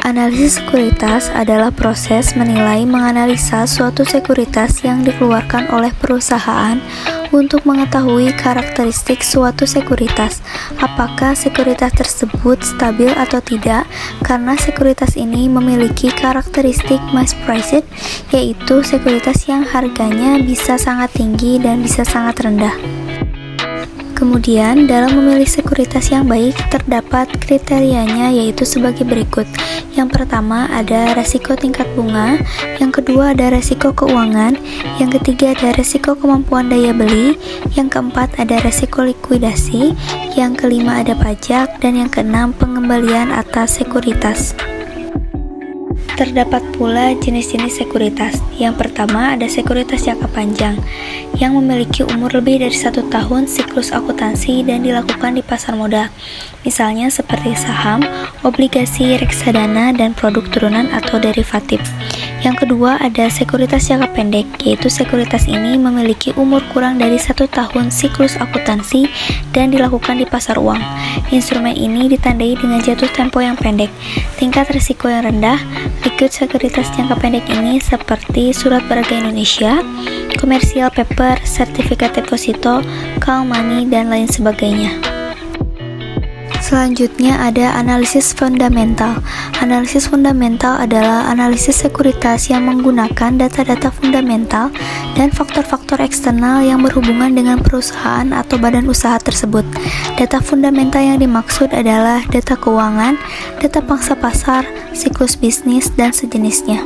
Analisis sekuritas adalah proses menganalisa suatu sekuritas yang dikeluarkan oleh perusahaan untuk mengetahui karakteristik suatu sekuritas, apakah sekuritas tersebut stabil atau tidak, karena sekuritas ini memiliki karakteristik mispriced, yaitu sekuritas yang harganya bisa sangat tinggi dan bisa sangat rendah. Kemudian, dalam memilih sekuritas yang baik, terdapat kriterianya yaitu sebagai berikut. Yang pertama ada resiko tingkat bunga, yang kedua ada resiko keuangan, yang ketiga ada resiko kemampuan daya beli, yang keempat ada resiko likuidasi, yang kelima ada pajak, dan yang keenam pengembalian atas sekuritas. Terdapat pula jenis-jenis sekuritas. Yang pertama ada sekuritas jangka panjang yang memiliki umur lebih dari 1 tahun siklus akuntansi dan dilakukan di pasar modal, misalnya seperti saham, obligasi, reksadana, dan produk turunan atau derivatif. Yang kedua ada sekuritas jangka pendek, yaitu sekuritas ini memiliki umur kurang dari 1 tahun siklus akuntansi dan dilakukan di pasar uang. Instrumen ini ditandai dengan jatuh tempo yang pendek, tingkat risiko yang rendah. Liquid sekuritas jangka pendek ini seperti surat berharga Indonesia, commercial paper, sertifikat deposito, call money, dan lain sebagainya. Selanjutnya ada analisis fundamental. Analisis fundamental adalah analisis sekuritas yang menggunakan data-data fundamental dan faktor-faktor eksternal yang berhubungan dengan perusahaan atau badan usaha tersebut. Data fundamental yang dimaksud adalah data keuangan, data pangsa pasar, siklus bisnis, dan sejenisnya.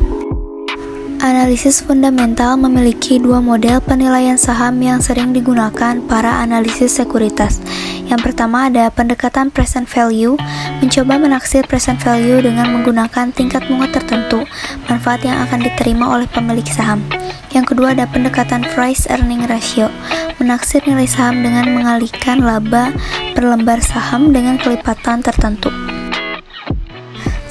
Analisis fundamental memiliki 2 model penilaian saham yang sering digunakan para analisis sekuritas. Yang pertama ada pendekatan present value, mencoba menaksir present value dengan menggunakan tingkat bunga tertentu, manfaat yang akan diterima oleh pemilik saham. Yang kedua ada pendekatan price earning ratio, menaksir nilai saham dengan mengalihkan laba per lembar saham dengan kelipatan tertentu.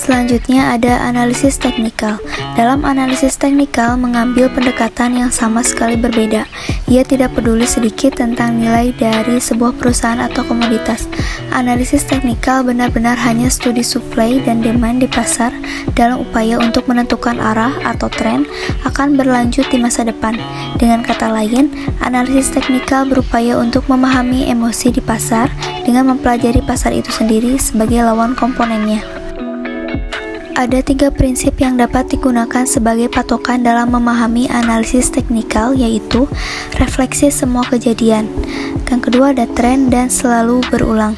Selanjutnya ada analisis teknikal. Dalam analisis teknikal mengambil pendekatan yang sama sekali berbeda. Ia tidak peduli sedikit tentang nilai dari sebuah perusahaan atau komoditas. Analisis teknikal benar-benar hanya studi supply dan demand di pasar dalam upaya untuk menentukan arah atau tren akan berlanjut di masa depan. Dengan kata lain, analisis teknikal berupaya untuk memahami emosi di pasar dengan mempelajari pasar itu sendiri sebagai lawan komponennya. Ada 3 prinsip yang dapat digunakan sebagai patokan dalam memahami analisis teknikal, yaitu refleksi semua kejadian. Yang kedua ada tren dan selalu berulang.